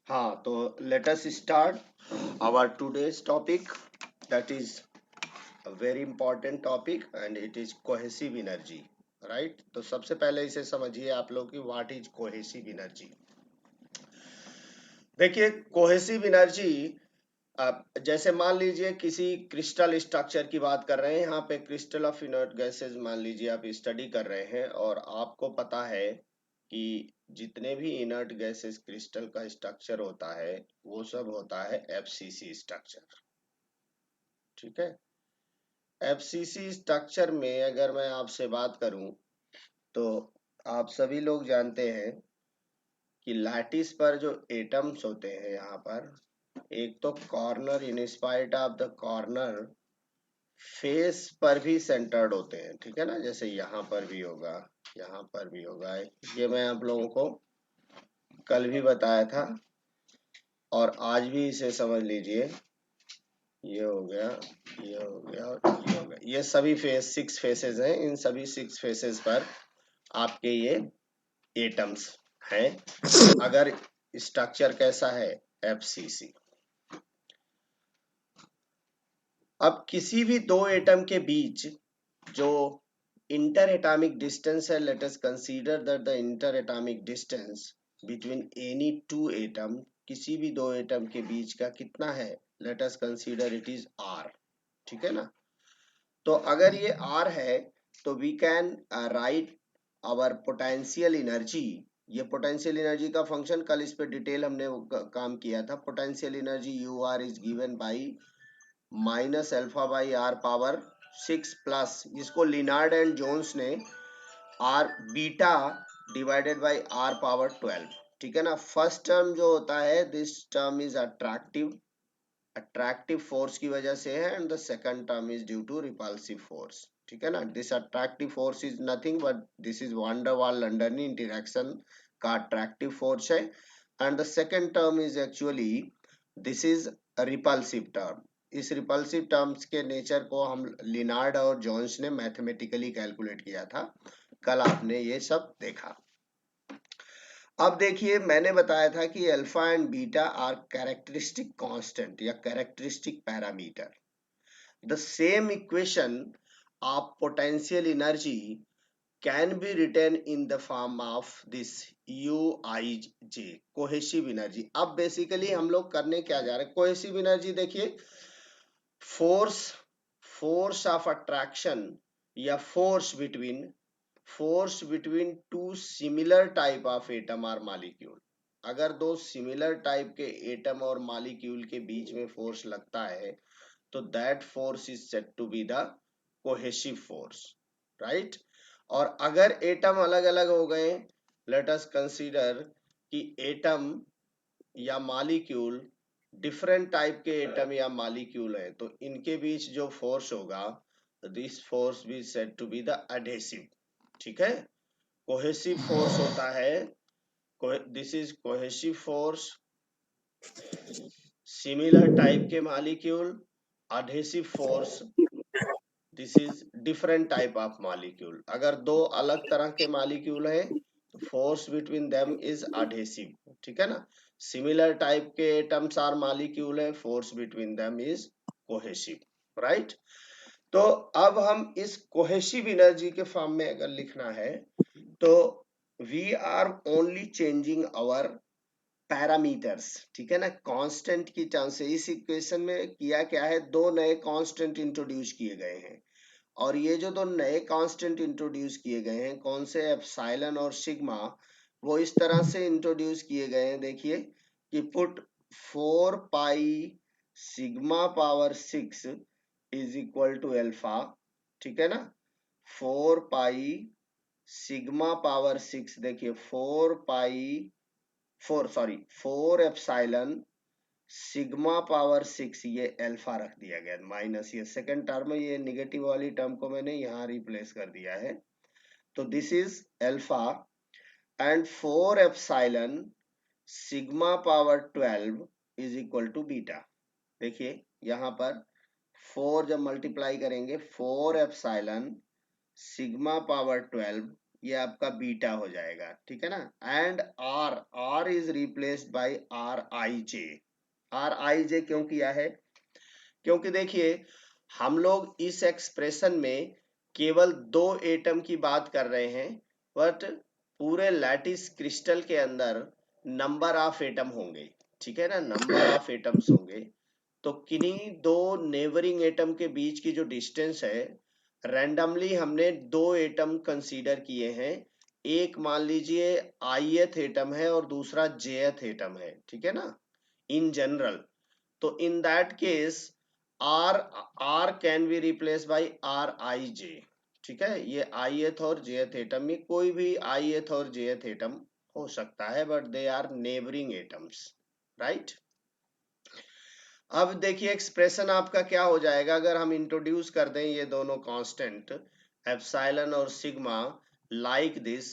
हाँ, तो let us start our today's topic, that is a very important topic and it is cohesive energy, right? तो सबसे पहले इसे समझिए आप लोग कि what is cohesive energy। देखिए cohesive energy, आप जैसे मान लीजिए किसी क्रिस्टल स्ट्रक्चर की बात कर रहे हैं, यहाँ पे क्रिस्टल ऑफ इनर्ट गैसेस मान लीजिए आप स्टडी कर रहे हैं और आपको पता है कि जितने भी इनर्ट गैसेस क्रिस्टल का स्ट्रक्चर होता है वो सब होता है एफसीसी स्ट्रक्चर। ठीक है, एफसीसी स्ट्रक्चर में अगर मैं आपसे बात करूं तो आप सभी लोग जानते हैं कि लैटिस पर जो एटम्स होते हैं यहाँ पर, एक तो corner in spite of the corner face पर भी सेंटर्ड होते हैं। ठीक है ना, जैसे यहाँ पर भी होगा, यहाँ पर भी होगा। ये मैं आप लोगों को कल भी बताया था और आज भी इसे समझ लीजिए। ये हो गया, ये हो गया और ये हो गया। ये सभी फेस 6 फेसेस हैं। इन सभी 6 फेसेस पर आपके ये एटम्स हैं। अगर स्ट्रक्चर कैसा है, एफसीसी। अब किसी भी दो एटम के बीच जो इंटर एटॉमिक डिस्टेंस है, let us consider that the interatomic distance between any two atom, किसी भी दो एटम के बीच का कितना है, let us consider it is R. ठीक है ना, तो अगर ये आर है तो we can write our potential energy. ये पोटेंशियल एनर्जी का फंक्शन कल इस पे डिटेल हमने काम किया था। Potential energy U R is given by minus alpha by R power 6 plus, जिसको लिनार्ड एंड जोन्स ने R beta divided by R power 12। ठीक है ना, फर्स्ट टर्म जो होता है this term is attractive force की वजह से है and the second term is due to repulsive force. ठीक है ना, this attractive force is nothing but this is van der Waals London interaction का अट्रैक्टिव फोर्स है and the second term is actually this is repulsive term. इस repulsive terms के nature को हम Lenard और जोन्स ने मैथमेटिकली कैलकुलेट किया था। कल आपने ये सब देखा। अब देखिए मैंने बताया था कि alpha and beta are characteristic constant या characteristic parameter. The same equation of potential energy can be written in the form of this U I J, cohesive energy. अब बेसिकली हम लोग करने क्या जा रहे हैं, कोहेसिव एनर्जी देखिए, फोर्स फोर्स ऑफ अट्रैक्शन या force between two similar type of atom और मॉलिक्यूल। अगर दो सिमिलर टाइप के एटम और मॉलिक्यूल के बीच में फोर्स लगता है तो that force is said to be the cohesive force, right. और अगर एटम अलग अलग हो गए, लेट अस कंसीडर कि एटम या मॉलिक्यूल डिफरेंट टाइप के एटम या मॉलिक्यूल है, तो इनके बीच जो फोर्स होगा this force be said to be the adhesive. ठीक है, कोहेसिव फोर्स होता है, this is cohesive force, similar type के molecule, adhesive force, this is different type of molecule. अगर दो अलग तरह के मॉलिक्यूल हैं तो force between them is adhesive. ठीक है ना, सिमिलर टाइप के एटम्स आर मॉलिक्यूल है, force between them is cohesive, right. तो अब हम इस कोहेसिव एनर्जी के फॉर्म में अगर लिखना है तो we are only changing our parameters. ठीक है ना, कांस्टेंट की टर्म्स से इस इक्वेशन में किया क्या है, दो नए कांस्टेंट इंट्रोड्यूस किए गए हैं और ये जो दो नए कांस्टेंट इंट्रोड्यूस किए गए हैं, कौन से, एप्सिलॉन और सिग्मा, वो इस तरह से इंट्रोड्यूस किए गए हैं, देखिए कि put 4 pi sigma power 6 is equal to alpha. ठीक है ना, 4 पाई सिग्मा पावर 6, देखिए 4 एप्सिलॉन सिग्मा पावर 6, ये अल्फा रख दिया गया माइनस, ये सेकंड टर्म, ये निगेटिव वाली टर्म को मैंने यहाँ रिप्लेस कर दिया है। तो this is alpha and 4 epsilon sigma power 12 is equal to beta. देखिए यहाँ पर 4 जब मल्टीप्लाई करेंगे, 4 एप्सिलॉन सिग्मा पावर 12 ये आपका बीटा हो जाएगा, ठीक है ना। And R is replaced by R I J. R I J क्यों किया है? क्योंकि देखिए हम लोग इस एक्सप्रेशन में केवल 2 एटम की बात कर रहे हैं, बट पूरे लैटिस क्रिस्टल के अंदर नंबर ऑफ एटम होंगे, ठीक है ना, नंबर ऑफ एटम्स होंगे। तो किन्हीं 2 नेबरिंग एटम के बीच की जो डिस्टेंस है, रैंडमली हमने 2 एटम कंसीडर किए हैं। एक मान लीजिए आईएथ एटम है और दूसरा जेएथ एटम है, ठीक है ना, इन जनरल। तो in that case R R can be replace by R I J, ठीक है। ये आईएथ और जेएथ एटम में कोई भी आईएथ और जेएथ एटम हो सकता है, but they are neighbouring atoms, right. अब देखिए एक्सप्रेशन आपका क्या हो जाएगा अगर हम इंट्रोड्यूस कर दें ये दोनों कांस्टेंट एप्सिलॉन और sigma like this,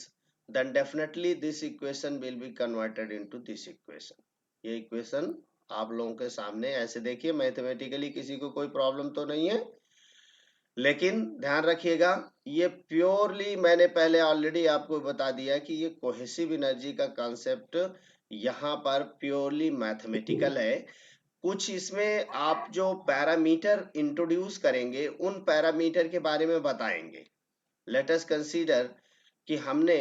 then definitely this equation will be converted into this equation. ये इक्वेशन आप लोगों के सामने ऐसे देखिए, मैथमेटिकली किसी को कोई प्रॉब्लम तो नहीं है, लेकिन ध्यान रखिएगा ये प्योरली, मैंने पहले ऑलरेडी आपको बता दिया कि ये कोहेसिव एनर्जी का कॉन्सेप्ट यहाँ पर प्योरली मैथमेटिकल है। कुछ इसमें आप जो पैरामीटर इंट्रोड्यूस करेंगे उन पैरामीटर के बारे में बताएंगे। लेट अस कंसीडर कि हमने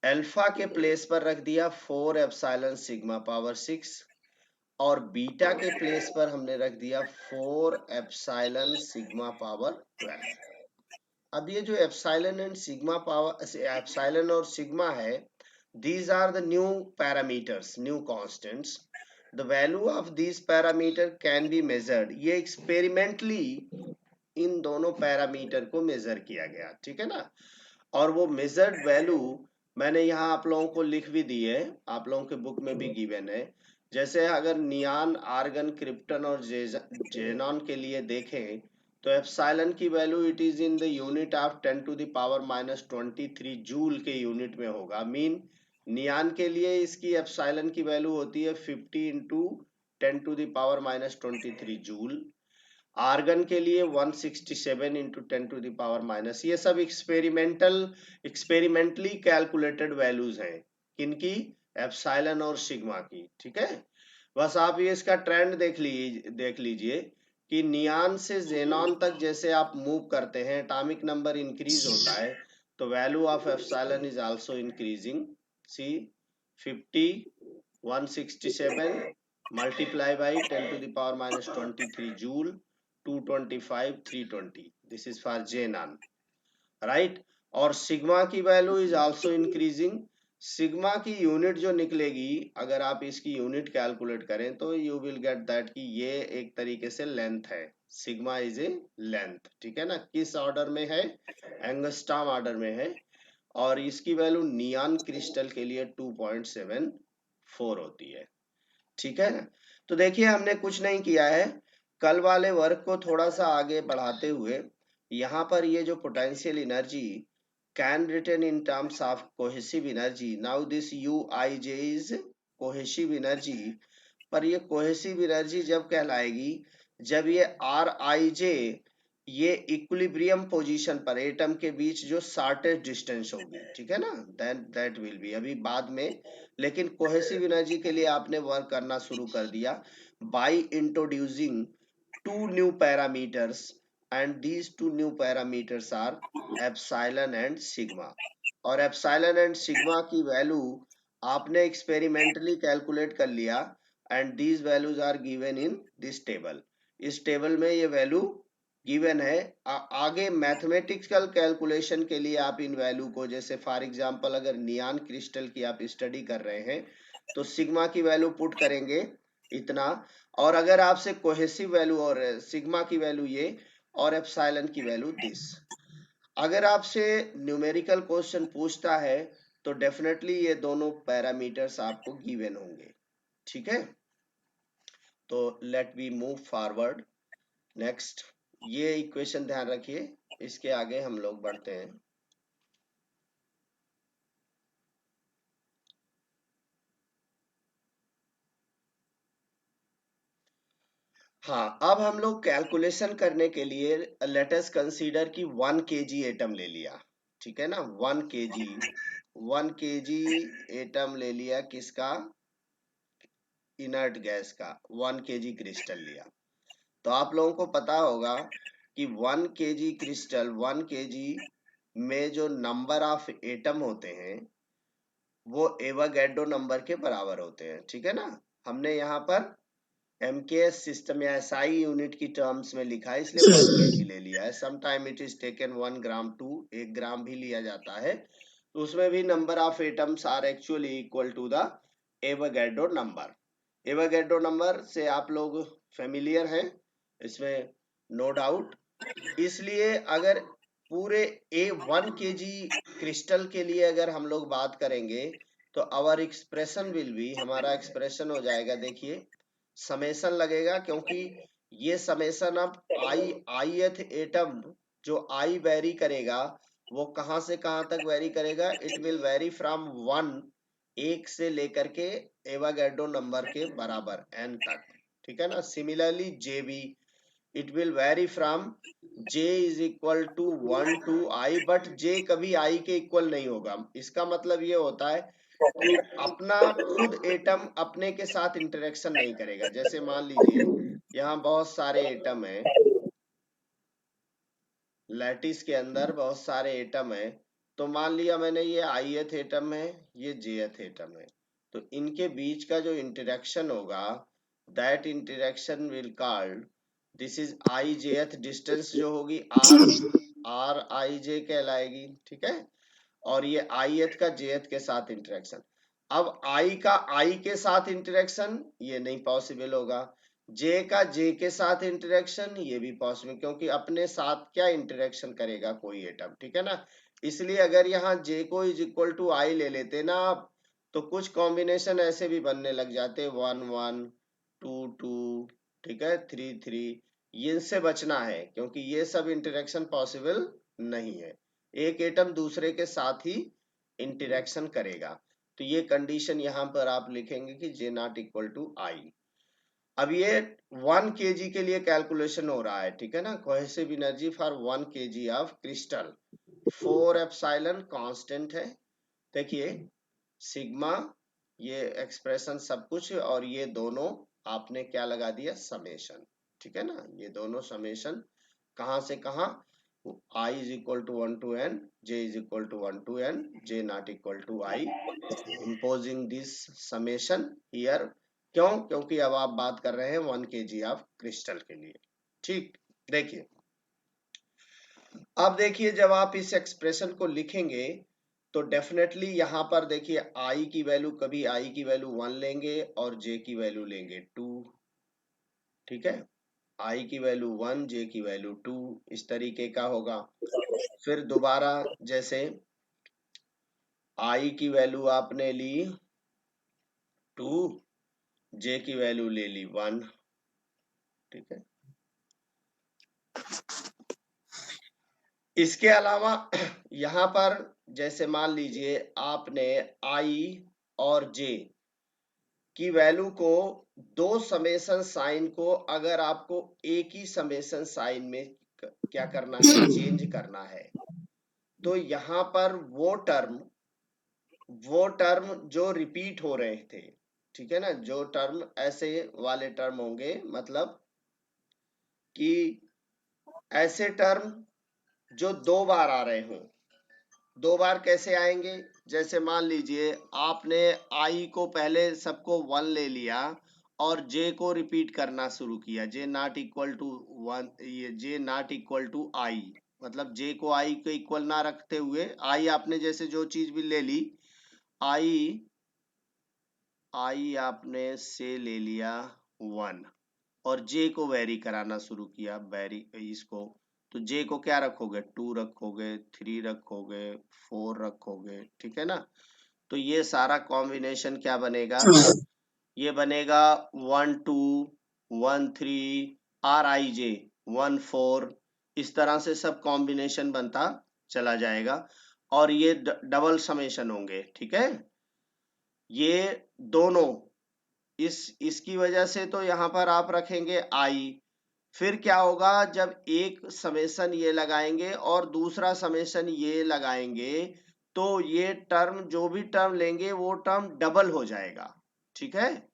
अल्फा के प्लेस पर रख दिया 4 एप्सिलॉन सिग्मा पावर 6 और बीटा के प्लेस पर हमने रख दिया 4 एप्सिलॉन सिग्मा पावर 12। अब ये जो epsilon and sigma power, epsilon और सिग्मा है, these are the new parameters, new constants. The value of these parameter can be measured. ये experimentally इन दोनों पैरामीटर को मेजर किया गया, ठीक है ना। और वो मेजर्ड वैल्यू मैंने यहाँ आप लोगों को लिख भी दी है, आप लोगों के बुक में भी गिवन है। जैसे अगर नियान, आर्गन, क्रिप्टन और जेनॉन के लिए देखें तो एप्सिलॉन की value it is in the unit of 10 to the power -23 joule के यूनिट में होगा। मीन नियान के लिए इसकी एप्सिलॉन की वैल्यू होती है 50 into 10 to the power -23 joule. Argon के लिए 167 into 10 to the power minus, ये सब एक्सपेरिमेंटली कैलकुलेटेड वैल्यूज हैं किनकी, एप्सिलॉन और सिग्मा की, ठीक है। बस आप ये इसका ट्रेंड देख लीजिए कि नियान से जेनॉन तक जैसे आप मूव करते हैं एटॉमिक नंबर इंक्रीज होता है, तो value of epsilon is also increasing. See 50 167 multiply by 10 to the power -23 joule, 225 320, this is for xenon, right। और सिग्मा की value is also increasing. Sigma की यूनिट जो निकलेगी अगर आप इसकी यूनिट कैलकुलेट करें तो यू विल गेट दैट कि ये एक तरीके से लेंथ है, सिग्मा इज ए लेंथ, ठीक है ना। किस ऑर्डर में है, एंगस्ट्रॉम ऑर्डर में है। और इसकी वैल्यू नियॉन क्रिस्टल के लिए 2.74 होती है, ठीक है ना। तो देखिए हमने कुछ नहीं किया है, कल वाले वर्क को थोड़ा सा आगे बढ़ाते हुए यहाँ पर ये जो potential energy can return in terms of cohesive energy, now this U I J is cohesive energy. पर ये कोहेसिव एनर्जी जब कहलाएगी जब ये आर आई जे ये इक्विलिब्रियम पोजीशन पर एटम के बीच जो शॉर्टेस्ट डिस्टेंस होगी, ठीक है ना, देन दैट विल बी अभी बाद में। लेकिन कोहेसिव एनर्जी के लिए आपने वर्क करना शुरू कर दिया by introducing 2 new parameters, and these 2 new parameters are epsilon and sigma। और epsilon and sigma की वैल्यू आपने एक्सपेरिमेंटली कैलकुलेट कर लिया and these values are given in this table। इस टेबल में ये वैल्यू गिवन है। आगे मैथमेटिकल कैलकुलेशन के लिए आप इन वैल्यू को, जैसे फॉर एग्जांपल अगर नियॉन क्रिस्टल की आप स्टडी कर रहे हैं तो सिग्मा की वैल्यू पुट करेंगे इतना, और अगर आपसे कोहेसिव वैल्यू और सिग्मा की वैल्यू ये और एप्सिलॉन की वैल्यू दिस, अगर आपसे न्यूमेरिकल क्वेश्चन पूछता है तो डेफिनेटली ये दोनों पैरामीटर्स आपको गिवन होंगे, ठीक है। तो let we move forward next. ये इक्वेशन ध्यान रखिए, इसके आगे हम लोग बढ़ते हैं। हाँ, अब हम लोग कैलकुलेशन करने के लिए लेट अस कंसीडर कि 1 kg एटम ले लिया, ठीक है ना, 1 kg एटम ले लिया किसका, इनर्ट गैस का, 1 kg क्रिस्टल लिया। तो आप लोगों को पता होगा कि 1 kg क्रिस्टल, 1 kg में जो नंबर ऑफ एटम होते हैं वो एवोगैड्रो नंबर के बराबर होते हैं। ठीक है ना, हमने यहाँ पर MKS सिस्टम या SI यूनिट की टर्म्स में लिखा है, इसलिए 1 kg ले लिया है। Some time it is taken 1 gram to 1 gram भी लिया जाता है, तो उसमें भी number of atoms are actually equal to the Avogadro number. Avogadro number से आप लोग फेमिलियर हैं, इसमें नो डाउट। इसलिए अगर पूरे 1 kg क्रिस्टल के लिए अगर हम लोग बात करेंगे तो आवर एक्सप्रेशन विल बी, हमारा एक्सप्रेशन हो जाएगा, देखिए समेसन लगेगा, क्योंकि ये समेसन अब ith एटम जो आई वेरी करेगा वो कहां से कहां तक वेरी करेगा, इट विल वेरी फ्रॉम 1 एक से लेकर के एवोगैड्रो नंबर के बराबर n तक। ठीक है ना, सिमिलरली जे भी, it will vary from j is equal to 1 to i, but j कभी i के इक्वल नहीं होगा। इसका मतलब ये होता है कि अपना खुद एटम अपने के साथ इंटरेक्शन नहीं करेगा। जैसे मान लीजिए यहाँ बहुत सारे एटम है, लैटिस के अंदर बहुत सारे एटम है, तो मान लिया मैंने ये ith एटम है, ये jth एटम है, तो इनके बीच का जो इंटरेक्शन होगा that interaction will called, this is ijth distance जो होगी r ij कहलाएगी। ठीक है, और ये ith का jth के साथ इंटरेक्शन। अब i का i के साथ इंटरेक्शन ये नहीं पॉसिबल होगा, j का j के साथ इंटरेक्शन ये भी पॉसिबल, क्योंकि अपने साथ क्या इंटरेक्शन करेगा कोई एटम। ठीक है ना, इसलिए अगर यहाँ j को इज इक्वल टू i ले लेते ना आप, तो कुछ कॉम्बिनेशन ऐसे भी बनने लग जाते, 1 1 2 2, ठीक है, 3 3, इनसे बचना है क्योंकि ये सब इंटरेक्शन पॉसिबल नहीं है, एक एटम दूसरे के साथ ही इंटरेक्शन करेगा। तो ये कंडीशन यहाँ पर आप लिखेंगे कि J not equal to I। अब ये 1 kg के लिए कैलकुलेशन हो रहा है। ठीक है ना, cohesive energy for 1 kg of crystal, 4 epsilon constant है। देखिए सिग्मा, ये एक्सप्रेशन सब कुछ, और ये दोनों आपने क्या लगा दिया, समेशन। ठीक है ना, ये दोनों समेशन कहां से कहां, I is equal to 1 to n, j is equal to 1 to n, j not equal to I, imposing this summation here। क्यों, क्योंकि अब आप बात कर रहे हैं 1 kg ऑफ क्रिस्टल के लिए। ठीक, देखिए अब देखिए जब आप इस एक्सप्रेशन को लिखेंगे तो डेफिनेटली यहाँ पर देखिए I की वैल्यू, कभी I की वैल्यू 1 लेंगे और J की वैल्यू लेंगे 2। ठीक है, I की वैल्यू 1, J की वैल्यू 2, इस तरीके का होगा। फिर दोबारा जैसे I की वैल्यू आपने ली 2, J की वैल्यू ले ली 1। ठीक है, इसके अलावा यहाँ पर जैसे मान लीजिए आपने I और J की वैल्यू को, दो समेशन साइन को अगर आपको एक ही समेशन साइन में क्या करना है, चेंज करना है, तो यहाँ पर वो टर्म जो रिपीट हो रहे थे, ठीक है ना, जो टर्म ऐसे वाले टर्म होंगे, मतलब कि ऐसे टर्म जो 2 बार आ रहे हों। 2 बार कैसे आएंगे, जैसे मान लीजिए आपने I को पहले सबको 1 ले लिया और J को रिपीट करना शुरू किया, J नॉट इक्वल टू 1, ये J not equal to I, मतलब J को I के इक्वल ना रखते हुए, I आपने जैसे जो चीज भी ले ली, I आपने से ले लिया 1 और J को वेरी कराना शुरू किया, वेरी इसको, तो J को क्या रखोगे, 2 रखोगे, 3 रखोगे, 4 रखोगे। ठीक है ना, तो ये सारा कॉम्बिनेशन क्या बनेगा, ये बनेगा 1 2 1 3 RIJ 1 4, इस तरह से सब कॉम्बिनेशन बनता चला जाएगा और ये डबल समेशन होंगे। ठीक है, ये दोनों इसकी वजह से तो यहाँ पर आप रखेंगे I, फिर क्या होगा, जब एक समेशन ये लगाएंगे और दूसरा समेशन ये लगाएंगे तो ये टर्म, जो भी टर्म लेंगे वो टर्म डबल हो जाएगा। ठीक है,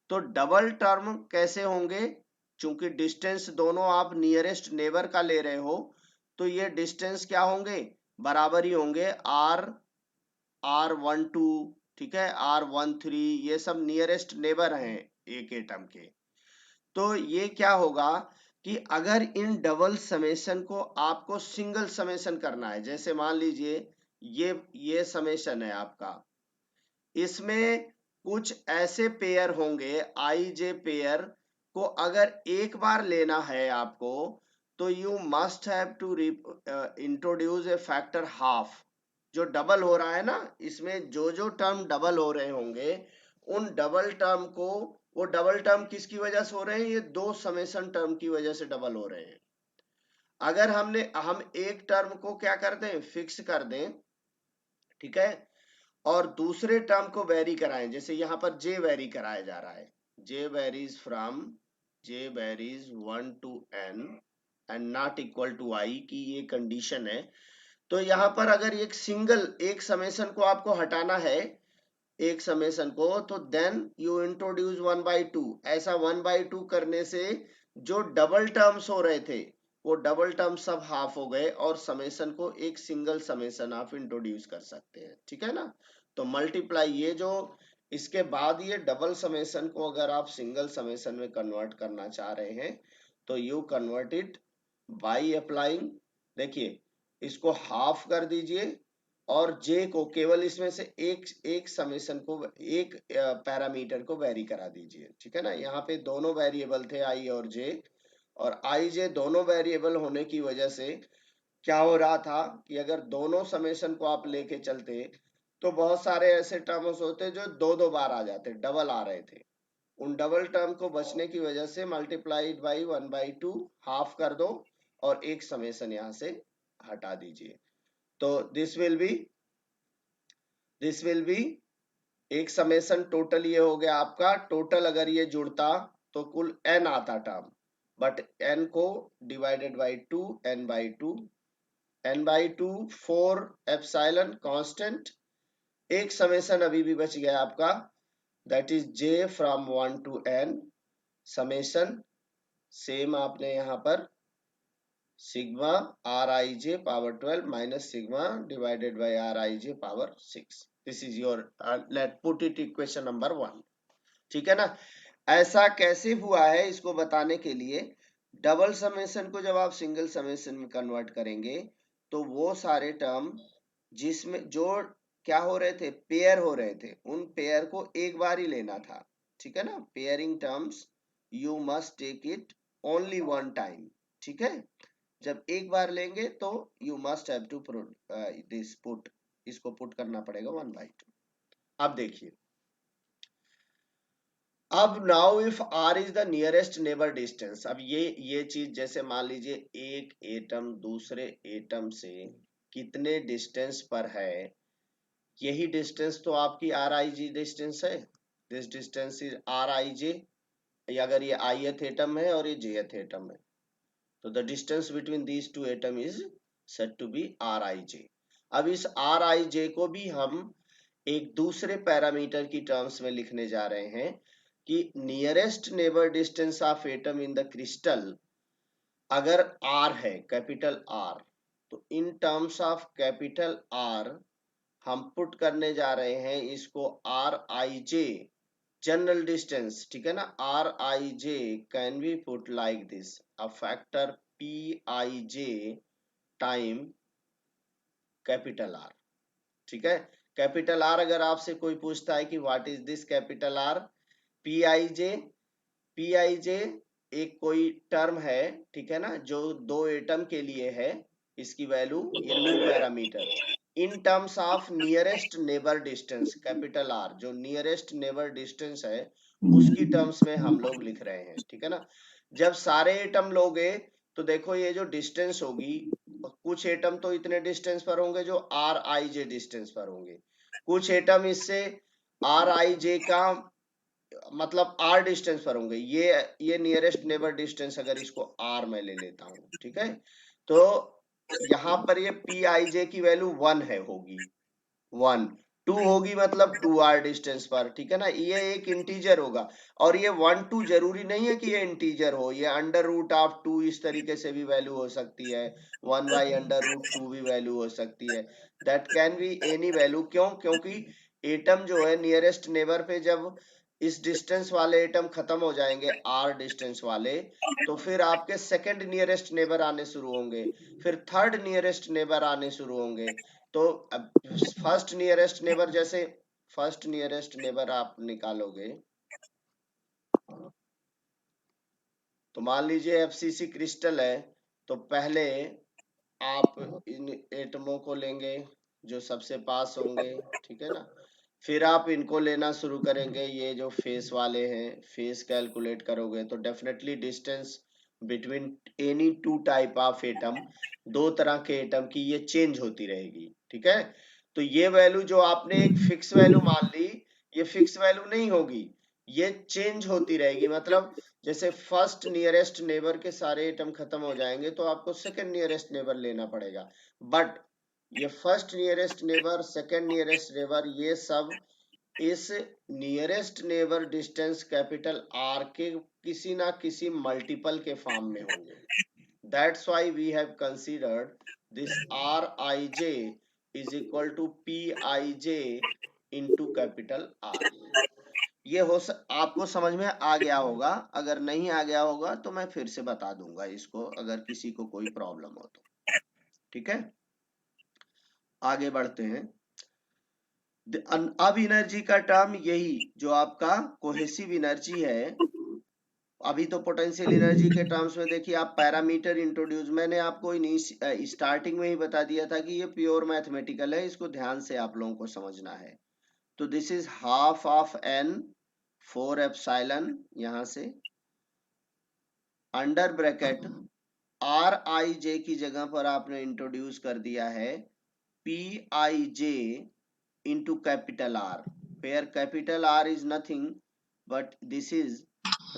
तो डबल टर्म कैसे होंगे, चूंकि डिस्टेंस दोनों आप नियरेस्ट नेबर का ले रहे हो, तो ये डिस्टेंस क्या होंगे, बराबर ही होंगे। R12, ठीक है, R13, ये सब नियरेस्ट नेबर हैं एक एटम के। तो ये क्या होगा कि अगर इन डबल समेशन को आपको सिंगल समेशन करना है, जैसे मान लीजिए ये समेशन है आपका, इसमें कुछ ऐसे पेयर होंगे, आई जे पेयर को अगर एक बार लेना है आपको, तो you must have to introduce a factor half. जो डबल हो रहा है ना, इसमें जो जो टर्म डबल हो रहे होंगे, उन डबल टर्म को, वो डबल टर्म किसकी वजह से हो रहे हैं, ये दो समेशन टर्म की वजह से डबल हो रहे हैं। अगर हम एक टर्म को क्या कर दें, फिक्स कर दें, ठीक है, और दूसरे टर्म को वेरी कराएं, जैसे यहां पर जे वेरी कराया जा रहा है, J varies 1 to n and not equal to I की ये कंडीशन है। तो यहां पर अगर एक समेशन को आपको हटाना है, एक समेशन को, तो देन यू इंट्रोड्यूस 1/2। ऐसा 1/2 करने से जो डबल टर्म्स हो रहे थे, वो डबल टर्म सब हाफ हो गए और समेशन को एक सिंगल समेशन आप इंट्रोड्यूस कर सकते हैं। ठीक है ना, तो मल्टीप्लाई, ये जो इसके बाद ये डबल समेशन को अगर आप सिंगल समेशन में कन्वर्ट करना चाह रहे हैं, तो you convert it by applying, देखिए इसको हाफ कर दीजिए और जे को केवल इसमें से एक समेशन को, एक पैरामीटर को वेरी करा दीजिए। ठीक है ना, यहाँ पे दोनों वेरिएबल थे आई और जे, और आई जे दोनों वेरिएबल होने की वजह से क्या हो रहा था कि अगर दोनों समेशन को आप लेके चलते तो बहुत सारे ऐसे टर्म्स होते जो दो दो बार आ जाते, डबल आ रहे थे। उन डबल टर्म को बचने की वजह से मल्टीप्लाइड बाई 1/2, हाफ कर दो और एक समेशन यहाँ से हटा दीजिए। तो दिस विल बी एक समेशन टोटल, ये हो गया आपका टोटल। अगर ये जुड़ता तो कुल n आता टर्म, बट n को divided by 2, n/2 4 epsilon constant. एक समेशन अभी भी बच गया आपका, that is j from 1 to n summation, same आपने यहाँ पर sigma rij power 12 minus sigma divided by rij power 6। This is your, late put it equation number 1। ठीक है ना, ऐसा कैसे हुआ है इसको बताने के लिए, डबल समेशन को जब आप सिंगल समेशन में कन्वर्ट करेंगे तो वो सारे टर्म जिसमें जो क्या हो रहे थे, पेयर हो रहे थे, उन पेयर को एक बार ही लेना था। ठीक है ना, pairing terms you must take it only one time. ठीक है, जब एक बार लेंगे तो you must have to this put, इसको पुट करना पड़ेगा 1/2। अब देखिए, अब now if r is the nearest neighbour distance, अब ये चीज, जैसे मान लीजिए एक एटम दूसरे एटम से कितने डिस्टेंस पर है, यही डिस्टेंस तो आपकी rij डिस्टेंस है। दिस डिस्टेंस इज rij, अगर ये ith एटम है और ये jth एटम है, तो the distance between these two atom is said to be rij। अब इस rij को भी हम एक दूसरे पैरामीटर की टर्म्स में लिखने जा रहे हैं कि nearest neighbour distance of atom in the crystal, अगर r है, कैपिटल R, तो इन टर्म्स ऑफ कैपिटल R हम पुट करने जा रहे हैं इसको rij, जनरल डिस्टेंस। ठीक है ना, rij can be put like this, a factor pij time capital R। ठीक है, कैपिटल R, अगर आपसे कोई पूछता है कि what is this capital R, PIJ एक कोई टर्म है, ठीक है ना, जो दो एटम के लिए है, इसकी वैल्यू, ये new parameter in terms of nearest neighbour distance, capital R जो नियरेस्ट नेबर डिस्टेंस है उसकी टर्म्स में हम लोग लिख रहे हैं। ठीक है ना, जब सारे एटम लोगे तो देखो ये जो डिस्टेंस होगी, कुछ एटम तो इतने डिस्टेंस पर होंगे जो rij डिस्टेंस पर होंगे, कुछ एटम इससे rij का मतलब r डिस्टेंस पर होंगे। ये नियरेस्ट नेबर डिस्टेंस, अगर इसको r मैं ले लेता हूं, ठीक है, तो यहाँ पर ये pij की वैल्यू 1 है, होगी 1, 2 होगी मतलब 2r डिस्टेंस पर, ठीक है ना, ये एक इंटीजर होगा। और ये 1 2 जरूरी नहीं है कि ये इंटीजर हो, ये अंडर रूट ऑफ 2 इस तरीके से भी वैल्यू हो सकती है, 1 बाई अंडर रूट 2 भी वैल्यू हो सकती है, that can be any value. क्यों? क्योंकि एटम जो है नियरेस्ट नेबर पे जब इस डिस्टेंस वाले एटम खत्म हो जाएंगे r डिस्टेंस वाले, तो फिर आपके सेकंड नियरेस्ट नेबर आने शुरू होंगे, फिर थर्ड नियरेस्ट नेबर आने शुरू होंगे। तो अब फर्स्ट नियरेस्ट नेबर, जैसे फर्स्ट नियरेस्ट नेबर आप निकालोगे, तो मान लीजिए एफसीसी क्रिस्टल है, तो पहले आप इन एटमों को लेंगे जो सबसे पास होंगे, ठीक है ना, फिर आप इनको लेना शुरू करेंगे, ये जो फेस वाले हैं, फेस कैलकुलेट करोगे तो definitely distance between any to type of atom, दो तरह के एटम की ये चेंज होती रहेगी, ठीक है। तो ये वैल्यू जो आपने एक फिक्स वैल्यू मान ली, ये फिक्स वैल्यू नहीं होगी, ये चेंज होती रहेगी। मतलब जैसे फर्स्ट नियरेस्ट नेबर के सारे एटम खत्म हो जाएंगे तो आपको सेकंड नियरेस्ट नेबर लेना पड़ेगा, बट ये first nearest neighbour, second nearest neighbour, ये सब इस nearest neighbour distance capital R के किसी ना किसी मल्टीपल के फॉर्म में होंगे। That's why we have considered this Rij is equal to Pij into capital R. ये आपको समझ में आ गया होगा, अगर नहीं आ गया होगा तो मैं फिर से बता दूंगा इसको, अगर किसी को कोई प्रॉब्लम हो तो, ठीक है। आगे बढ़ते हैं। अब एनर्जी का टर्म यही जो आपका कोहेसिव एनर्जी है, अभी तो पोटेंशियल एनर्जी के टर्म्स में देखिए आप पैरामीटर इंट्रोड्यूस, मैंने आपको स्टार्टिंग में ही बता दिया था कि ये प्योर मैथमेटिकल है, इसको ध्यान से आप लोगों को समझना है। तो this is half of n 4 epsilon, यहां से under bracket R I J की जगह पर आपने इंट्रोड्यूस कर दिया है P I J into capital R, where capital R is nothing but this is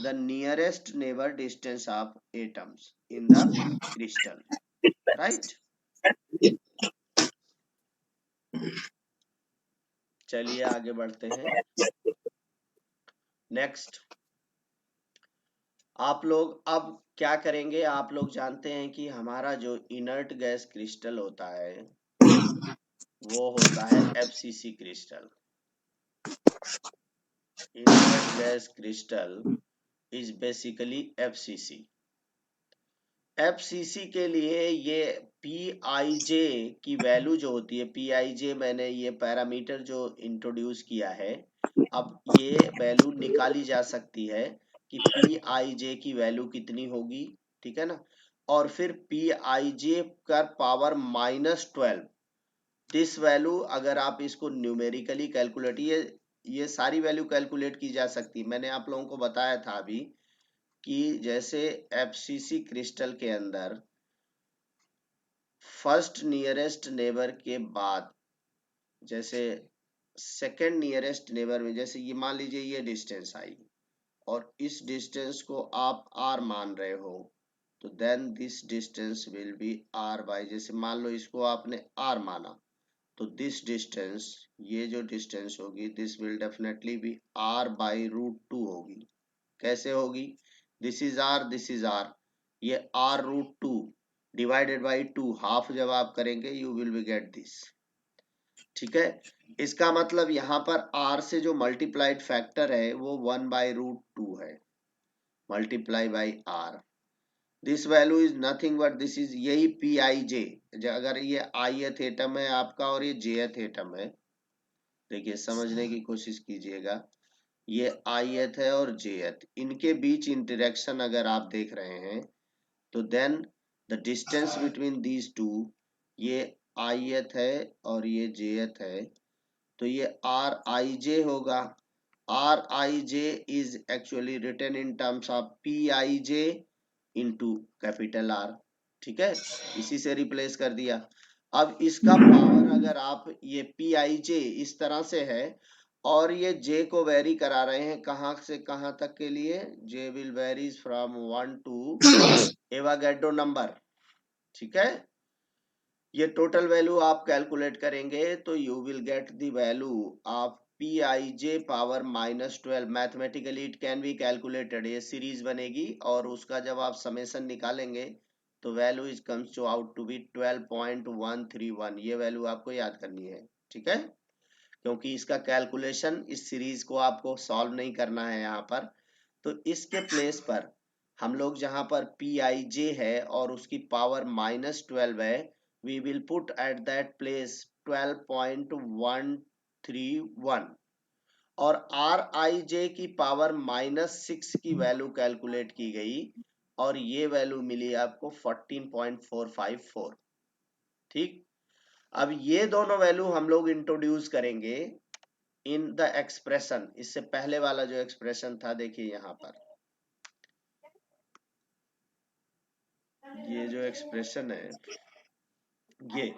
the nearest neighbor distance of atoms in the crystal, right? चलिए आगे बढ़ते हैं। नेक्स्ट आप लोग अब क्या करेंगे, आप लोग जानते हैं कि हमारा जो इनर्ट गैस क्रिस्टल होता है वो होता है FCC crystal. Inert gas crystal is basically FCC. FCC के लिए ये पीआईजे की वैल्यू जो होती है, पीआईजे मैंने ये पैरामीटर जो इंट्रोड्यूस किया है, अब ये वैल्यू निकाली जा सकती है कि पीआईजे की वैल्यू कितनी होगी, ठीक है ना। और फिर पीआईजे का पावर -12, दिस वैल्यू अगर आप इसको न्यूमेरिकली कैलकुलेट, ये सारी वैल्यू कैलकुलेट की जा सकती है। मैंने आप लोगों को बताया था अभी कि जैसे एफसीसी क्रिस्टल के अंदर फर्स्ट नियरेस्ट नेबर के बाद, जैसे सेकंड नियरेस्ट नेबर में, जैसे ये मान लीजिए ये डिस्टेंस आई और इस डिस्टेंस को आप r मान रहे हो, तो then this distance will be r by, जैसे मान लो इसको आपने r माना, तो दिस डिस्टेंस, ये जो डिस्टेंस होगी, this will definitely be r by √2 होगी। कैसे होगी? This is r, this is r, ये r√2 डिवाइडेड बाई 2, हाफ जब आप करेंगे you will be get this, ठीक है। इसका मतलब यहाँ पर r से जो मल्टीप्लाइड फैक्टर है वो 1/√2 है, multiply by r। This value is nothing but this is, यही पी आई जे, अगर ये ith एटम है आपका और ये jth एटम है, देखिए समझने की कोशिश कीजिएगा, ये ith है और jth, इनके बीच इंटरेक्शन अगर आप देख रहे हैं तो then the distance between these two, ये ith है और ये jth है, तो ये आर आई जे होगा। R I J is actually written in terms of P I J into capital R, ठीक है, इसी से रिप्लेस कर दिया। अब इसका पावर अगर आप, ये पी आई जे इस तरह से है और ये जे को वेरी करा रहे हैं कहाँ से कहाँ तक के लिए, J will varies from 1 to Avogadro number, ठीक है। ये टोटल वैल्यू आप कैलकुलेट करेंगे तो you will get the value of P I J power -12। Mathematically it can be calculated, ये सीरीज बनेगी और उसका जब आप समेशन निकालेंगे तो value is comes to out to be 12.131। ये वैल्यू आपको याद करनी है, ठीक है, क्योंकि इसका कैलकुलेशन इस सीरीज को आपको सॉल्व नहीं करना है यहाँ पर। तो इसके प्लेस पर हम लोग जहां पर पी आई जे है और उसकी पावर -12 है, we will put at that place 12.131 और आर आई जे की पावर -6 की वैल्यू कैलकुलेट की गई और ये वैल्यू मिली आपको 14.454, ठीक। अब ये दोनों वैल्यू हम लोग इंट्रोड्यूस करेंगे इन द एक्सप्रेशन। इससे पहले वाला जो एक्सप्रेशन था, देखिए यहाँ पर ये जो एक्सप्रेशन है ये,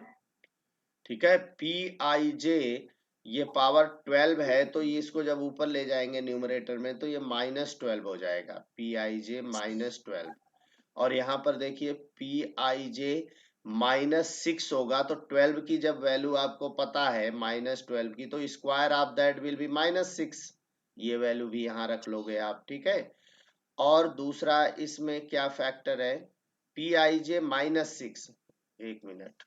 ठीक है, पी आई जे ये पावर 12 है तो ये इसको जब ऊपर ले जाएंगे न्यूमरेटर में तो ये -12 हो जाएगा, पी आई जे -12। और यहाँ पर देखिए पी आई जे -6 होगा तो 12 की जब वैल्यू आपको पता है -12 की, तो square of that will be -6। ये वैल्यू भी यहाँ रख लोगे आप, ठीक है। और दूसरा इसमें क्या फैक्टर है, पी आई जे -6, एक मिनट,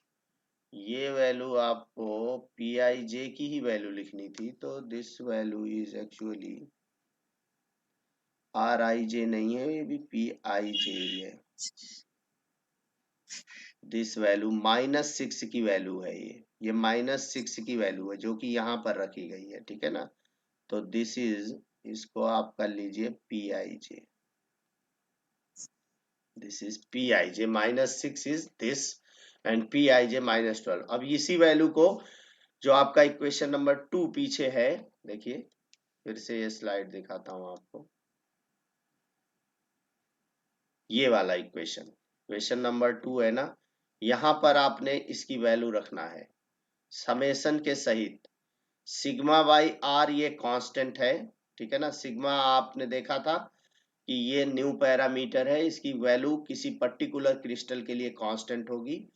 ये वैल्यू आपको पी आई जे की ही वैल्यू लिखनी थी, तो this value is actually R I J नहीं है, ये भी पी आई जे ही है। दिस वैल्यू -6 की वैल्यू है, ये -6 की वैल्यू है जो कि यहाँ पर रखी गई है, ठीक है ना। तो दिस इज, इसको आप कर लीजिए P I J, this is P I J, -6 is this and P I J -12। अब इसी वैल्यू को जो आपका इक्वेशन नंबर 2 पीछे है, देखिए फिर से ये स्लाइड दिखाता हूं आपको, ये वाला इक्वेशन, इक्वेशन नंबर 2 है ना, यहां पर आपने इसकी वैल्यू रखना है समेशन के सहित। सिग्मा बाई आर ये कांस्टेंट है, ठीक है ना। सिग्मा आपने देखा था कि ये न्यू पैरामीटर है, इसकी वैल्यू किसी पर्टिकुलर क्रिस्टल के लिए कांस्टेंट होगी।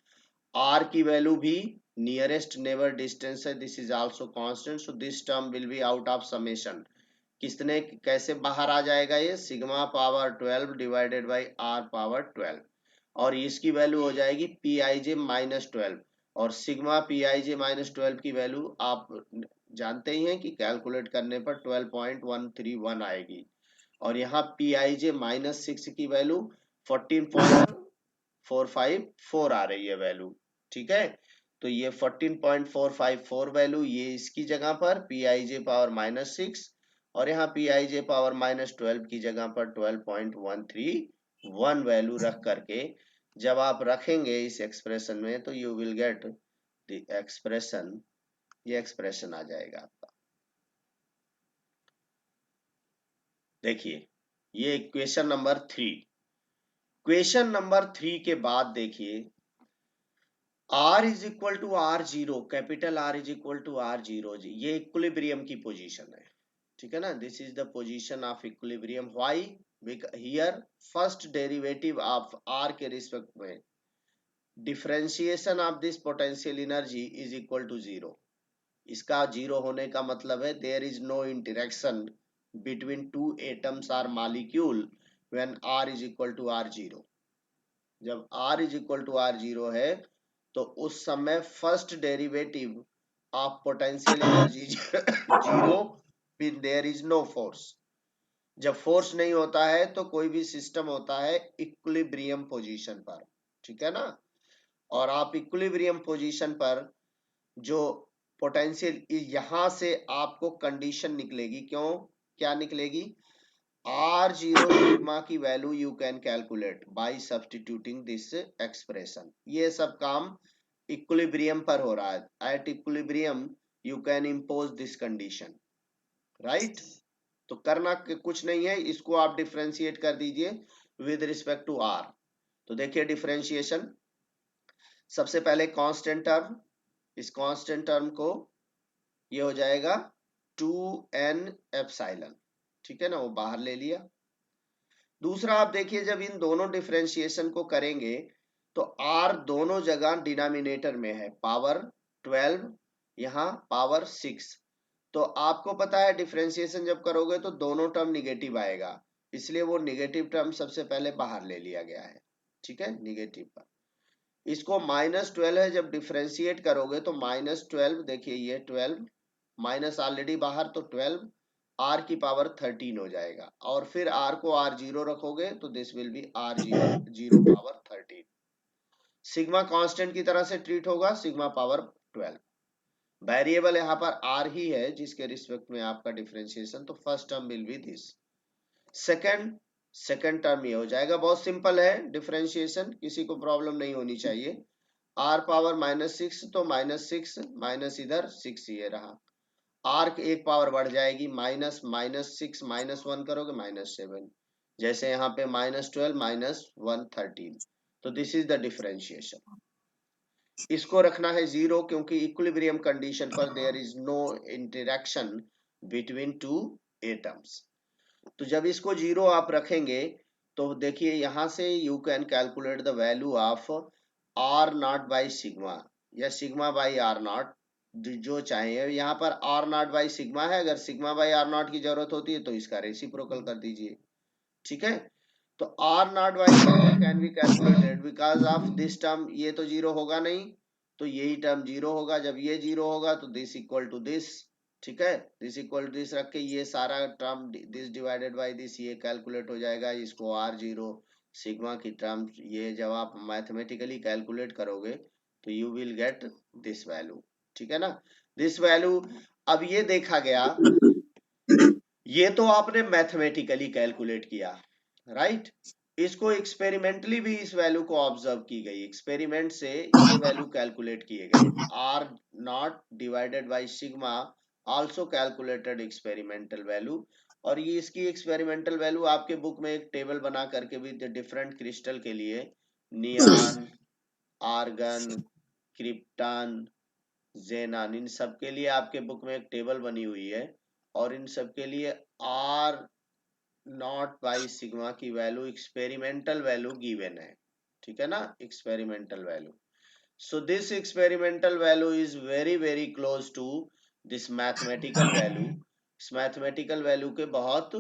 आर की वैल्यू भी नियरेस्ट नेबर डिस्टेंस है, this is also constant, so this term will be out of summation. किसने कैसे बाहर आ जाएगा, ये sigma power 12 divided by R power 12 और इसकी वैल्यू हो जाएगी पी आई जे -12। और सिग्मा पी आई जे -12 की वैल्यू आप जानते ही हैं कि कैलकुलेट करने पर 12.131 आएगी और यहाँ पी आई जे -6 की वैल्यू 14.454 आ रही है वैल्यू, ठीक है। तो ये 14.454 वैल्यू ये इसकी जगह पर पी आई जे पावर -6 और यहाँ पी आई जे पावर -12 की जगह पर 12.131 वैल्यू रख करके जब आप रखेंगे इस एक्सप्रेशन में तो you will get the expression, ये एक्सप्रेशन आ जाएगा आपका। देखिए ये इक्वेशन नंबर 3। क्वेश्चन नंबर 3 के बाद देखिए R is equal to R0, capital R is equal to R0, ये इक्विलिब्रियम की पोजीशन है, ठीक है ना। This is the position of equilibrium. Why, here first derivative of R के रिस्पेक्ट में differentiation of this potential energy is equal to 0। इसका 0 होने का मतलब है there is no interaction between two atoms or molecule when R is equal to R0। जब R is equal to R0 है तो उस समय first derivative of potential energy 0, फिर देयर इज नो फोर्स। जब फोर्स नहीं होता है तो कोई भी सिस्टम होता है इक्विलिब्रियम पोजीशन पर, ठीक है ना। और आप इक्विलिब्रियम पोजीशन पर जो पोटेंशियल, यहां से आपको कंडीशन निकलेगी, क्यों, क्या निकलेगी, R0 सिग्मा की value you can calculate bye substituting this expression. ये सब काम इक्विलिब्रियम पर हो रहा है। At equilibrium you can impose this condition, right. तो करना कुछ नहीं है, इसको आप डिफरेंशिएट कर दीजिए विद रिस्पेक्ट टू आर। तो देखिए डिफरेंशिएशन, सबसे पहले कांस्टेंट टर्म, इस कांस्टेंट टर्म को ये हो जाएगा 2n एप्सिलॉन, ठीक है ना, वो बाहर ले लिया। दूसरा आप देखिए, जब इन दोनों डिफरेंशिएशन को करेंगे तो r दोनों जगह डिनोमिनेटर में है, पावर 12 यहाँ पावर 6, तो आपको पता है डिफरेंशिएशन जब करोगे तो दोनों टर्म निगेटिव आएगा, इसलिए वो निगेटिव टर्म सबसे पहले बाहर ले लिया गया है, ठीक है, निगेटिव पर। इसको -12 है, जब डिफरेंशिएट करोगे तो -12, देखिए ये 12 माइनस ऑलरेडी बाहर, तो 12 r की पावर 13 हो जाएगा, और फिर r को r0 रखोगे तो this will be r0 power 13। Sigma constant की तरह से ट्रीट होगा, सिग्मा पावर 12। वेरिएबल यहाँ पर r ही है जिसके रिस्पेक्ट में आपका डिफरेंशिएशन, तो first term will B this, second term ये हो जाएगा। बहुत सिंपल है डिफरेंशिएशन, किसी को प्रॉब्लम नहीं होनी चाहिए। r पावर -6, तो -6 माइनस इधर 6 ये रहा, r एक पावर बढ़ जाएगी, -6 -1 करोगे -7, जैसे यहाँ पे -12 -1 13, तो दिस इज द डिफरेंशिएशन। इसको रखना है 0 क्योंकि इक्विलिब्रियम कंडीशन पर there is no interaction between two atoms. तो जब इसको 0 आप रखेंगे तो देखिए यहां से you can calculate the value of R nought by sigma या सिग्मा बाई आर नॉट, जो चाहे। यहाँ पर आर नॉट बाई सिग्मा है, अगर सिग्मा बाई आर नॉट की जरूरत होती है तो इसका रेसिप्रोकल कर दीजिए, ठीक है। तो R nought by sigma can be calculated because of this term, ये तो 0 होगा नहीं, तो यही टर्म 0 होगा, जब ये 0 होगा तो दिस इक्वल टू दिस, ठीक है, दिस इक्वल टू दिस रख के ये सारा term this divided by this ये कैलकुलेट हो जाएगा, इसको r0 सिग्मा की टर्म, ये जब आप मैथमेटिकली कैलकुलेट करोगे तो you will get this value, ठीक है ना, दिस वैल्यू। अब ये देखा गया, ये तो आपने मैथमेटिकली कैलकुलेट किया, राइट। इसको एक्सपेरिमेंटली भी इस वैल्यू को ऑब्जर्व की गई, एक्सपेरिमेंट से ये वैल्यू कैलकुलेट किए गए, R nought divided by sigma also calculated experimental value. और ये इसकी एक्सपेरिमेंटल वैल्यू आपके बुक में एक टेबल बना करके भी डिफरेंट क्रिस्टल के लिए, नियॉन, आर्गन, क्रिप्टन, जेनान, इन सब के लिए आपके बुक में एक टेबल बनी हुई है, और इन सब के लिए आर नॉट बाई सिग्मा की वैल्यू, एक्सपेरिमेंटल वैल्यू गिवन है, ठीक है ना, experimental value. So this experimental value is very close to this mathematical value, इस मैथमेटिकल वैल्यू के बहुत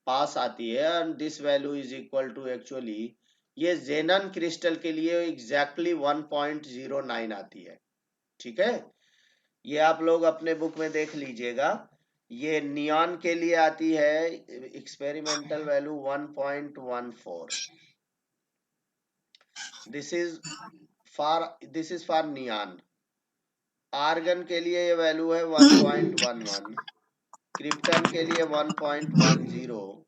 पास आती है, and this value is equal to actually, ये जेनन क्रिस्टल के लिए एग्जैक्टली 1.09 आती है, ठीक है। ये आप लोग अपने बुक में देख लीजिएगा, ये नियॉन के लिए आती है experimental value 1.14, this is for neon. Argon के लिए ये वैल्यू है 1.11, क्रिप्टन के लिए 1.10,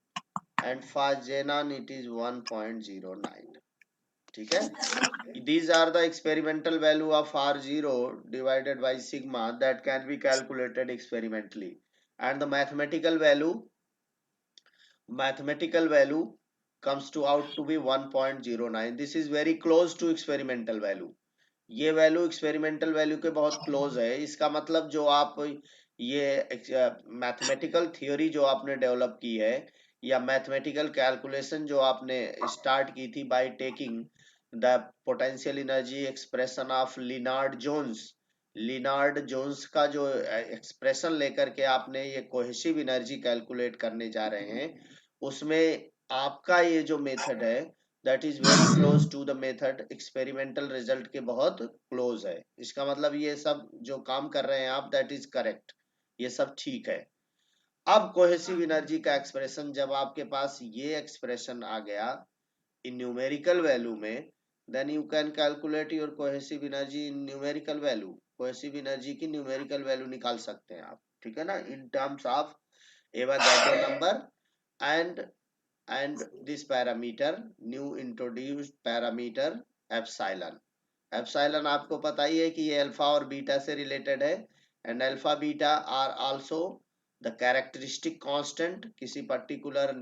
and for xenon it is 1.09, ठीक है। These are the experimental value of R0 divided by sigma that can be calculated experimentally, and the mathematical value comes to out to be 1.09. This is very close to experimental value. ये value experimental value के बहुत close है, इसका मतलब जो आप ये mathematical theory जो आपने डेवलप की है, या मैथमेटिकल कैलकुलेशन जो आपने स्टार्ट की थी by taking the potential energy expression of Lennard Jones का जो एक्सप्रेशन लेकर के आपने ये कोहेसिव एनर्जी कैलकुलेट करने जा रहे हैं, उसमें आपका ये जो मेथड है that is very close to the method, experimental result के बहुत क्लोज है। इसका मतलब ये सब जो काम कर रहे हैं आप, दैट इज करेक्ट, ये सब ठीक है। अब कोहेसिव एनर्जी का एक्सप्रेशन, जब आपके पास ये एक्सप्रेशन आ गया इन न्यूमेरिकल वैल्यू में, then you can calculate your cohesive energy in numerical value, cohesive energy की न्यूमेरिकल वैल्यू निकाल सकते हैं आप, ठीक है ना, in terms of Avogadro number and this parameter, new introduced parameter epsilon। Epsilon आपको पता ही है कि ये अल्फा और बीटा से रिलेटेड है, and alpha beta are also the characteristic constant, किसी पर्टिकुलर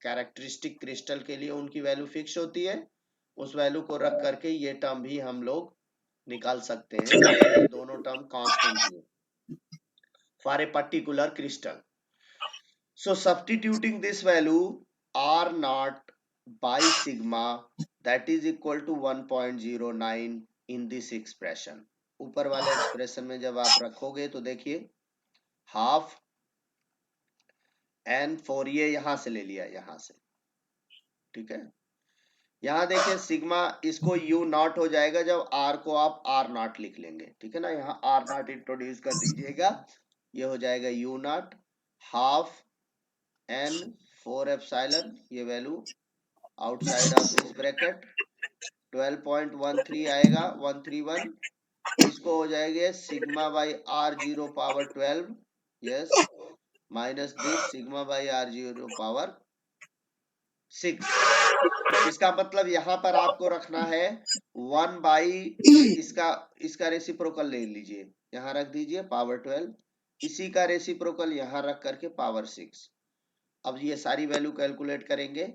कैरेक्टरिस्टिक क्रिस्टल के लिए उनकी वैल्यू फिक्स होती है, उस वैल्यू को रख करके ये टर्म भी हम लोग निकाल सकते हैं, ताकि ये दोनों टर्म कांस्टेंट ही हो। for a particular crystal. So substituting this value R naught by sigma, that is equal to 1.09 in this expression. ऊपर वाले एक्सप्रेशन में जब आप रखोगे तो देखिए हाफ एन फोर, ये यहां से ले लिया यहां से, ठीक है। यहाँ देखिए सिग्मा, इसको यू नॉट हो जाएगा जब आर को आप आर नॉट लिख लेंगे, ठीक है ना। यहाँ आर नॉट इंट्रोड्यूस कर दीजिएगा, ये हो जाएगा U naught half N four epsilon, ये value outside of this bracket 12.13 आएगा 131, इसको हो जाएगा sigma by R zero power 12, yes, minus this sigma by R zero power 6। इसका मतलब यहां पर आपको रखना है 1 बाई, ये इसका रेसिप्रोकल ले लीजिए, यहां रख दीजिए पावर 12, इसी का रेसिप्रोकल यहां रख करके पावर 6। अब ये सारी वैल्यू कैलकुलेट करेंगे,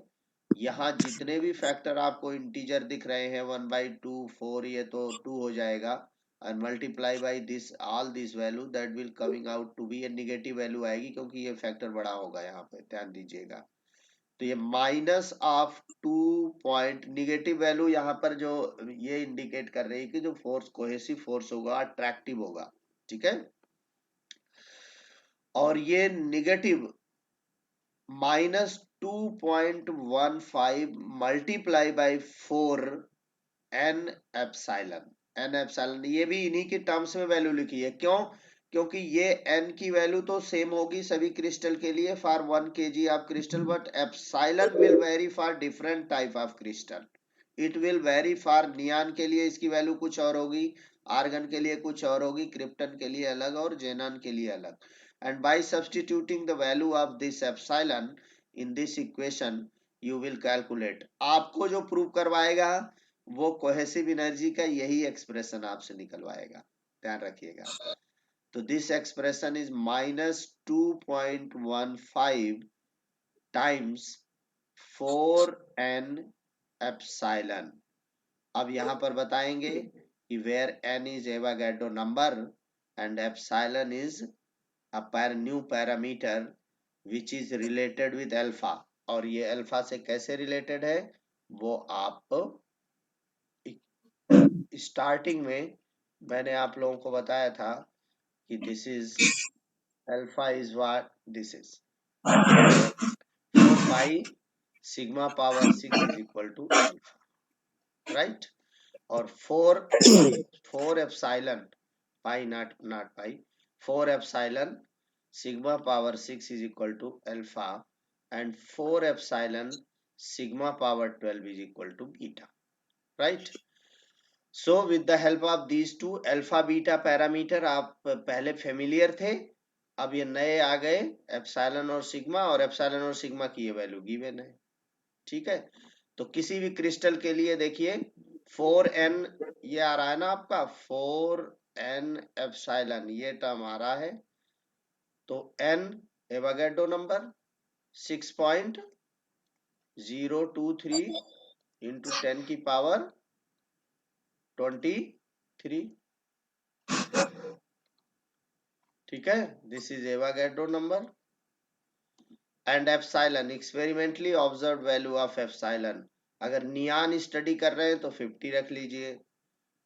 यहाँ जितने भी फैक्टर आपको इंटीजर दिख रहे हैं 1/2 4, ये तो 2 हो जाएगा, और multiply by this all this value, that will coming out to be a negative value आएगी, क्योंकि ये फैक्टर बड़ा होगा, यहाँ पे ध्यान दीजिएगा। तो ये minus of 2 point, negative value यहाँ पर जो ये इंडिकेट कर रही है कि जो फोर्स कोहेसिव फोर्स होगा अट्रैक्टिव होगा, ठीक है। और ये negative -2.15 multiply by 4 n epsilon, n epsilon, ये भी इन्हीं के टर्म्स में वैल्यू लिखी है। क्यों? क्योंकि ये एन की वैल्यू तो सेम होगी सभी क्रिस्टल के लिए for 1 kg of crystal, but epsilon will vary for different type of crystal. It will vary for neon के लिए इसकी वैल्यू कुछ और होगी, आर्गन के लिए कुछ और होगी, क्रिप्टन के लिए अलग और जेनन के लिए अलग। And by substituting the value of this epsilon in this equation, you will calculate. आपको जो प्रूव करवाएगा वो कोहेसिव एनर्जी का यही एक्सप्रेशन आपसे निकलवाएगा, ध्यान रखिएगा। तो this expression is -2.15 times 4n epsilon. अब यहां पर बताएंगे कि where n is Avogadro number and epsilon is a new parameter which is related with alpha, और ये अल्फा से कैसे रिलेटेड है वो आप स्टार्टिंग में मैंने आप लोगों को बताया था कि this is alpha is what this is 4 pi sigma power 6 is equal to alpha, right. और 4 epsilon pi not pi 4 epsilon sigma power 6 is equal to alpha, and 4 epsilon sigma power 12 is equal to beta, right? So with the help of these two alpha beta parameter आप पहले familiar थे, अब ये नए आ गए epsilon और sigma, और epsilon और सिग्मा की ये वैल्यू गिवन है, ठीक है। तो किसी भी क्रिस्टल के लिए देखिए 4n ये आ रहा है ना आपका 4n एप्सिलॉन, ये टर्म आ रहा है, तो n एवोगाड्रो नंबर 6.023 इंटू 10 की पावर 23, ठीक है। This is Avogadro number and epsilon experimentally observe value of epsilon, अगर नियान स्टडी कर रहे हैं तो 50 रख लीजिए,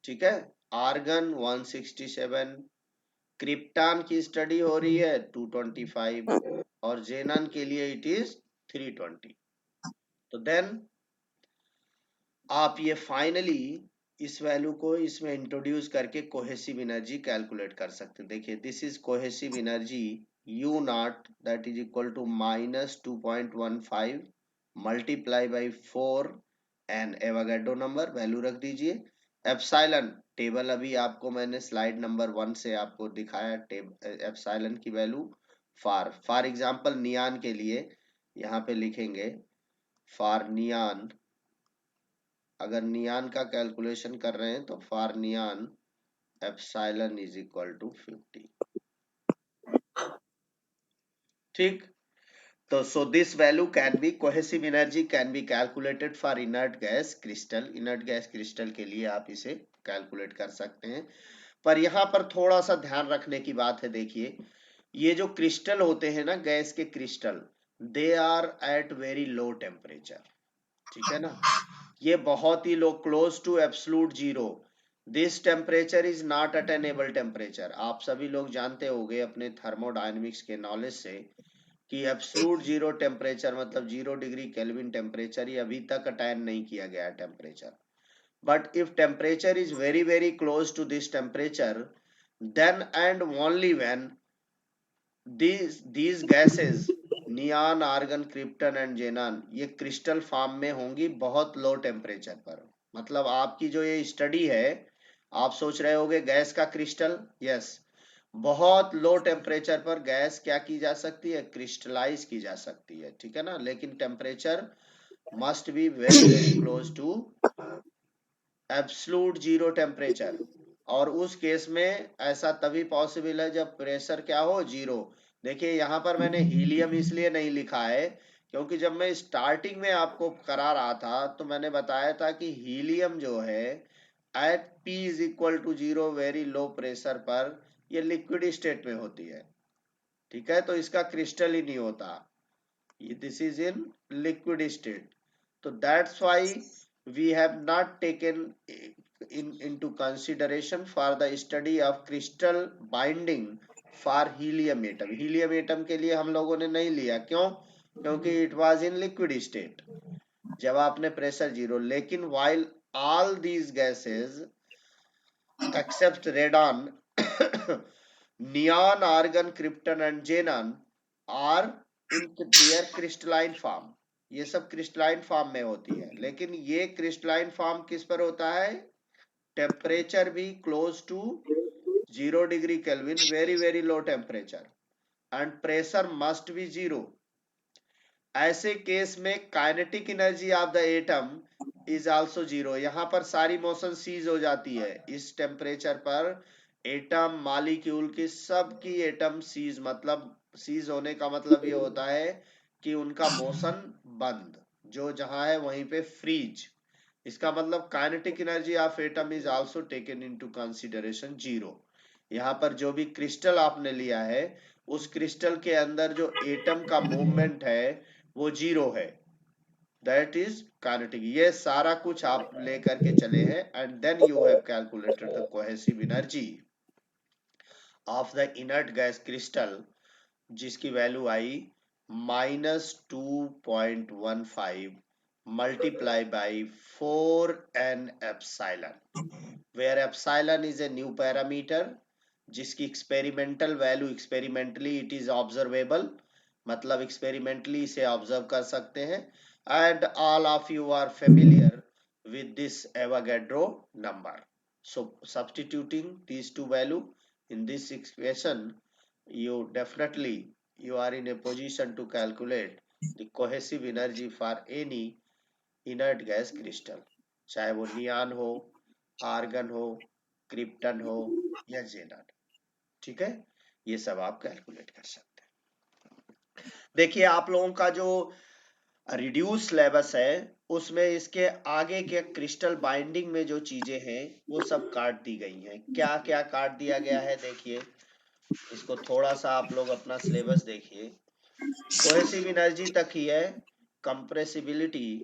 ठीक है। आर्गन 167, क्रिप्टॉन की स्टडी हो रही है 225, और जेनन के लिए इट इज 320। तो देन आप ये फाइनली इस वैल्यू को इसमें इंट्रोड्यूस करके कोहेसिव एनर्जी कैलकुलेट कर सकते हैं। देखिए this is cohesive energy U nought, that is equal to -2.15 multiply by 4 n Avogadro number, value रख दीजिए। एप्सिलॉन टेबल अभी आपको मैंने स्लाइड नंबर 1 से आपको दिखाया, एप्सिलॉन की वैल्यू फॉर एग्जांपल नियान के लिए यहाँ पे लिखेंगे फॉर नियान, अगर नियान का कैलकुलेशन कर रहे हैं तो for neon epsilon is equal to 50, ठीक। तो so this value can be cohesive energy can be calculated for inert gas crystal, inert gas crystal के लिए आप इसे कैलकुलेट कर सकते हैं। पर यहाँ पर थोड़ा सा ध्यान रखने की बात है, देखिए ये जो क्रिस्टल होते हैं ना, गैस के crystal, they are at very low temperature, ठीक है ना, ये बहुत ही low, close to absolute zero. This temperature is not attainable temperature. आप सभी लोग जानते होंगे अपने थर्मोडायनेमिक्स के नॉलेज से कि एब्सोल्यूट जीरो टेम्परेचर मतलब 0 डिग्री केल्विन टेम्परेचर ही अभी तक अटेन नहीं किया गया temperature. But if temperature is very very close to this temperature, then and only when these gases neon, argon, krypton and xenon ये क्रिस्टल फॉर्म में होंगी बहुत लो टेम्परेचर पर। मतलब आपकी जो ये स्टडी है, आप सोच रहे होगे गैस का क्रिस्टल, यस, बहुत लो टेम्परेचर पर गैस क्या की जा सकती है, क्रिस्टलाइज की जा सकती है, ठीक है ना, लेकिन temperature must be very very close to absolute zero temperature. और उस केस में ऐसा तभी पॉसिबल है जब प्रेशर क्या हो, जीरो। देखिए यहाँ पर मैंने हीलियम इसलिए नहीं लिखा है क्योंकि जब मैं स्टार्टिंग में आपको करा रहा था तो मैंने बताया था कि हीलियम जो है at P is equal to zero very low pressure पर ये लिक्विड स्टेट में होती है, ठीक है, तो इसका क्रिस्टल ही नहीं होता, this is in liquid state. So that's why we have not taken into consideration for the study of crystal binding for helium atom. Helium atom के लिए हम लोगों ने नहीं लिया, क्यों? क्योंकि it was in liquid state जब आपने प्रेशर जीरो। लेकिन while all these gases except radon neon, argon, krypton and xenon are in their crystalline form। ये सब क्रिस्टलाइन फॉर्म में होती है, लेकिन ये क्रिस्टलाइन फॉर्म किस पर होता है, टेम्परेचर भी close to 0 degree kelvin, very very low temperature, and pressure must be zero. ऐसे केस में kinetic energy of the atom is also zero. यहां पर सारी मोशन सीज हो जाती है इस टेम्परेचर पर। एटम मॉलिक्यूल की सबकी एटम सीज, मतलब सीज होने का मतलब ये होता है कि उनका मोशन बंद, जो जहां है वहीं पे फ्रीज। इसका मतलब kinetic energy of atom is also taken into consideration zero. यहाँ पर जो भी क्रिस्टल आपने लिया है उस क्रिस्टल के अंदर जो एटम का मूवमेंट है वो जीरो है, दैट इज काइनेटिक। ये सारा कुछ आप लेकर के चले हैं and then you have calculated the cohesive energy of the inert gas crystal, जिसकी वैल्यू आई -2.15 multiply by 4n epsilon, where epsilon is a new parameter जिसकी experimental value, experimentally it is observable, मतलब एक्सपेरिमेंटली इसे observe कर सकते हैं। And all of you are familiar with this Avogadro number. So substituting these two value in this equation, you definitely you are in a position to calculate the cohesive energy for any inert gas crystal, चाहे वो नियान हो, argon हो, krypton हो या जेनन, ठीक है, ये सब आप कैलकुलेट कर सकते हैं। देखिए आप लोगों का जो रिड्यूस सिलेबस है उसमें इसके आगे के क्रिस्टल बाइंडिंग में जो चीजें हैं वो सब काट दी गई हैं। क्या क्या काट दिया गया है, देखिए इसको थोड़ा सा आप लोग अपना सिलेबस देखिए। कोहेसिव एनर्जी तक ही है, कंप्रेसिबिलिटी